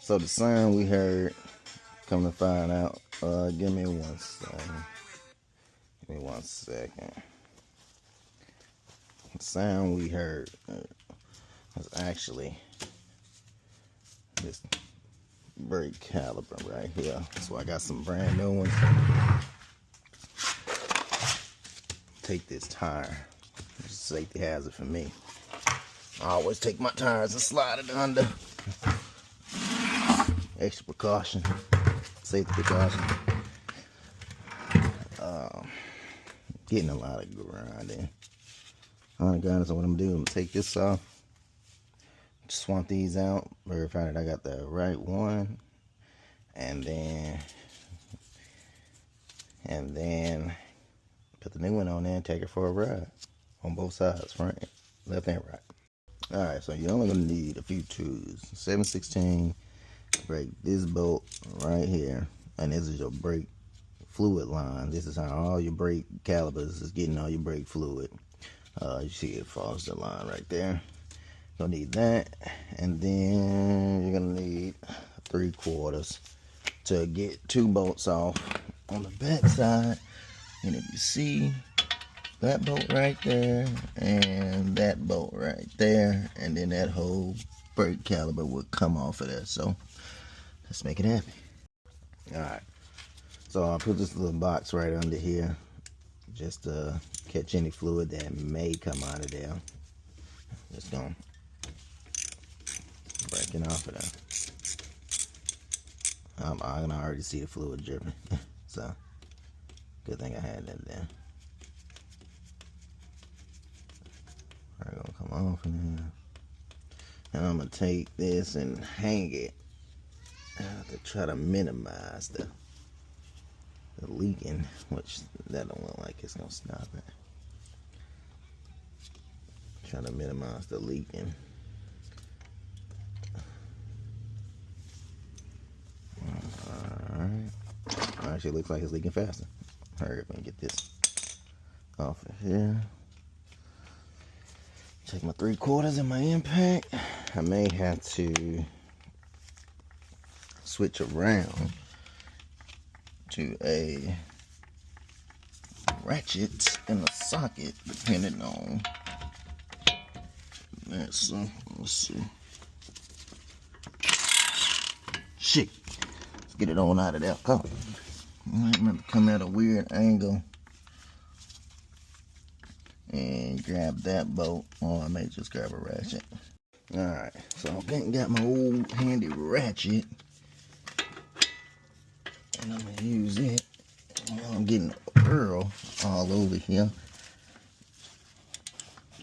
So the sound we heard, come to find out, give me 1 second. Give me 1 second. The sound we heard was actually this brake caliper right here. So I got some brand new ones. Take this tire. It's a safety hazard for me. I always take my tires and slide it under. Extra precaution, safety precaution. Getting a lot of grinding. On the ground, so what I'm gonna do, I'm gonna take this off, swap these out, verify that I got the right one, and then put the new one on there and take it for a ride on both sides, front, left, and right. All right, so you're only gonna need a few tools. 7/16 brake, this bolt right here, and this is your brake fluid line. This is how all your brake calipers is getting all your brake fluid. You see it follows the line right there. You'll need that, and then you're gonna need 3/4 to get 2 bolts off on the back side. And if you see that bolt right there and that bolt right there, and then that whole brake caliper would come off of there. So let's make it happen. All right, so I'll put this little box right under here just to catch any fluid that may come out of there. Just gonna break it off of there. I can already see the fluid dripping. So good thing I had that there. Alright, gonna come off in here. And I'm gonna take this and hang it to try to minimize the leaking, which that don't look like it's gonna stop it. Trying to minimize the leaking. Alright. Actually, it looks like it's leaking faster. Hurry up and get this off of here. Take my 3/4 and my impact. I may have to switch around to a ratchet and a socket, depending on that. So let's see. Shit, let's get it on out of there. Come on. I might come at a weird angle and grab that bolt, or I may just grab a ratchet. Alright, so I got my old handy ratchet, and I'm gonna use it. I'm getting a pearl all over here.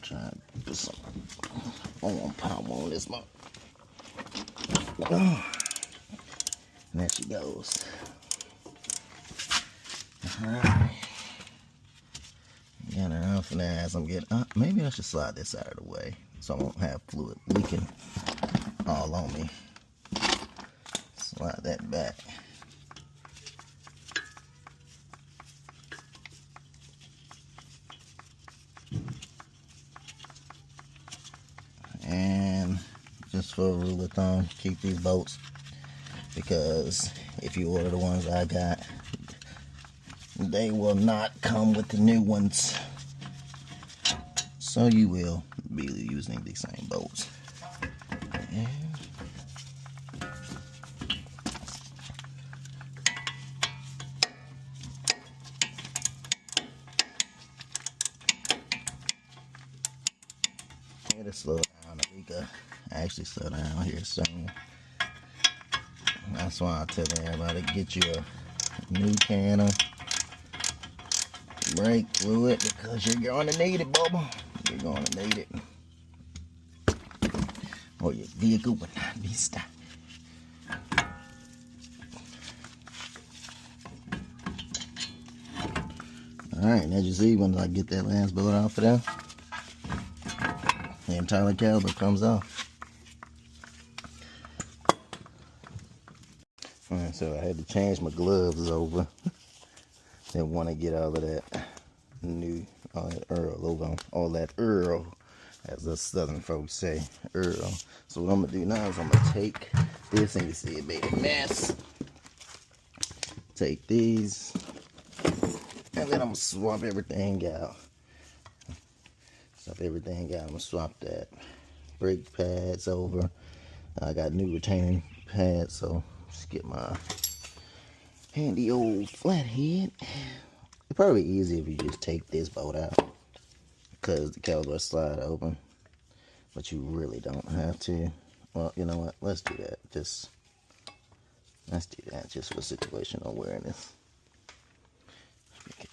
Try to put some on power on this one. Oh, and there she goes. Alright. Got her off now as I'm getting up. Maybe I should slide this out of the way so I won't have fluid leaking all on me. Slide that back. And just for a rule of thumb, keep these bolts, because if you order the ones I got, they will not come with the new ones. So you will be using the same bolts. And it'll slow down a week. I actually slow down here soon. That's why I tell everybody, get you a new can of brake fluid, because you're going to need it, Bubba. You're going to need it, or your vehicle will not be stopped. Alright, and as you see, when I get that last bolt off of there, the entire caliper comes off. Alright, so I had to change my gloves over. Didn't want to get all of that new, all that Earl over, all that Earl, as the southern folks say, Earl. So what I'm going to do now is I'm going to take this and you see it made a mess. Take these, and then I'm gonna swap everything out. I'm gonna swap that brake pads over. I got new retaining pads, so just get my handy old flathead. It'd probably be easy if you just take this bolt out, because the calipers slide open, but you really don't have to. Well, you know what? Let's do that. Let's do that just for situational awareness.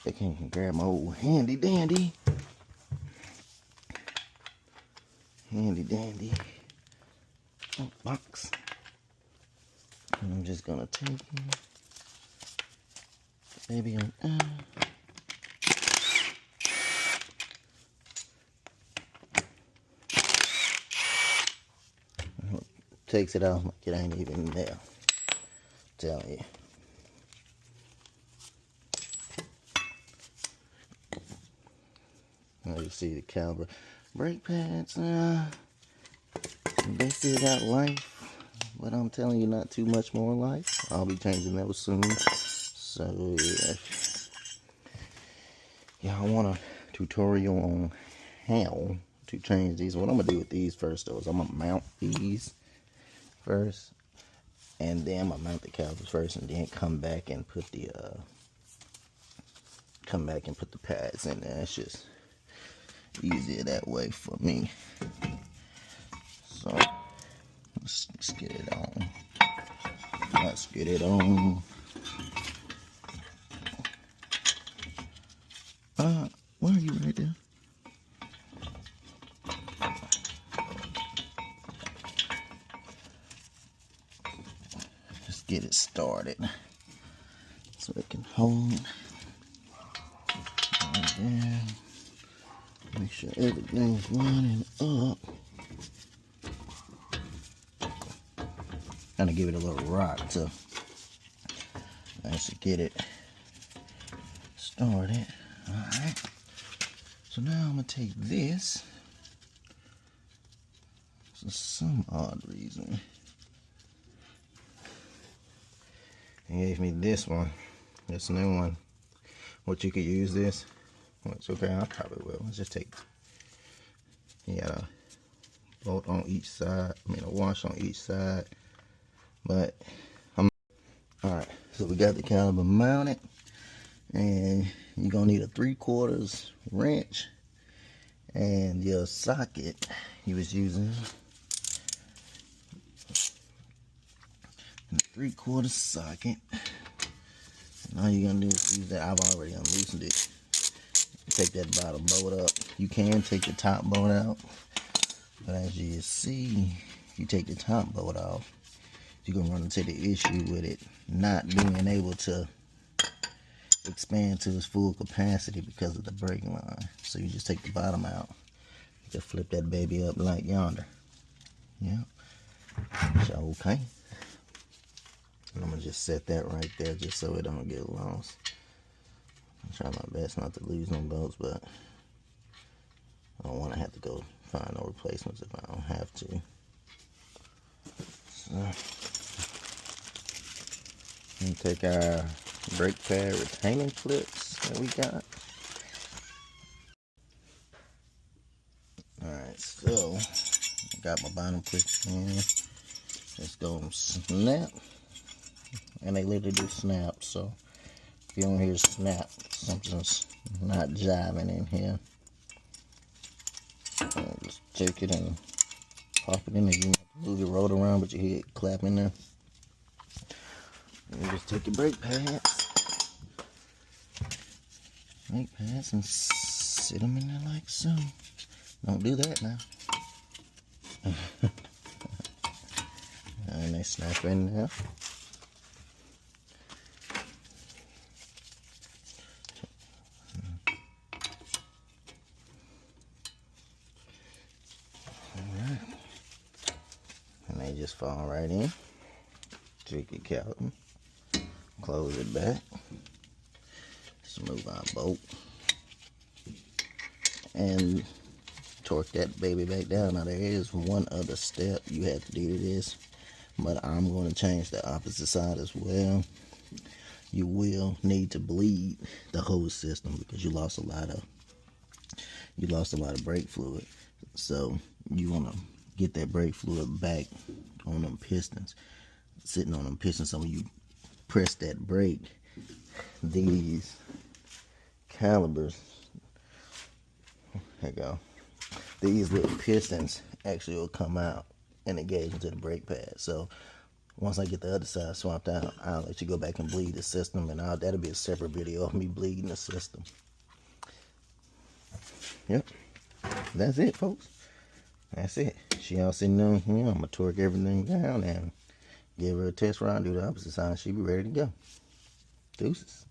I can grab my old handy dandy box. And I'm just gonna take it, baby on takes it off like it ain't even there. I'm telling you. Now you see the caliber brake pads. They still got life, but I'm telling you, not too much more life. I'll be changing those soon. So yeah, y'all want a tutorial on how to change these? What I'm gonna do with these first though is I'm gonna mount these first, and then I'm gonna mount the calipers first, and then come back and put the pads in there. It's just easier that way for me. So let's get it on. Let's get it on. Where are you right there? Just get it started so it can hold. Right there. Make sure everything's lining up. Kind of give it a little rock to actually get it started. Alright. So now I'm going to take this. For some odd reason, he gave me this one. This new one. What you could use this. Well, it's okay, I probably will. Let's just take. You got a bolt on each side. I mean, a wash on each side. But alright, so we got the caliper mounted, and you're gonna need a 3/4 wrench, and your socket you was using a 3/4 socket. And all you're gonna do is use that. I've already unloosened it. Take that bottom bolt up. You can take the top bolt out, but as you see, if you take the top bolt off, you're gonna run into the issue with it not being able to expand to its full capacity because of the brake line. So you just take the bottom out. You can flip that baby up like yonder. Yeah. So okay. And I'm gonna just set that right there just so it don't get lost. I'm trying my best not to lose no bolts, but I don't want to have to go find no replacements if I don't have to. So. And take our brake pad retaining clips that we got. Alright, so I got my bottom clips in. Just go and snap. And they literally do snap, so if you don't hear snap, something's not jiving in here. And just take it and pop it in there. You move your road around, but you hear it clapping there. And you just take your brake pads and sit them in there like so. Don't do that now. And they snap in there. Alright. And they just fall right in. Take your caliper. Close it back. Just move our bolt. And torque that baby back down. Now there is one other step you have to do to this. but I'm going to change the opposite side as well. You will need to bleed the whole system because you lost a lot of brake fluid. So you want to get that brake fluid back on them pistons, sitting on them pistons. So when you press that brake, these calipers, there you go, these little pistons actually will come out and engage into the brake pad. So once I get the other side swapped out, I'll let you go back and bleed the system, and that'll be a separate video of me bleeding the system. Yep, that's it, folks. That's it. She all sitting on here. I'm gonna torque everything down and give her a test ride, do the opposite side. She be ready to go. Deuces.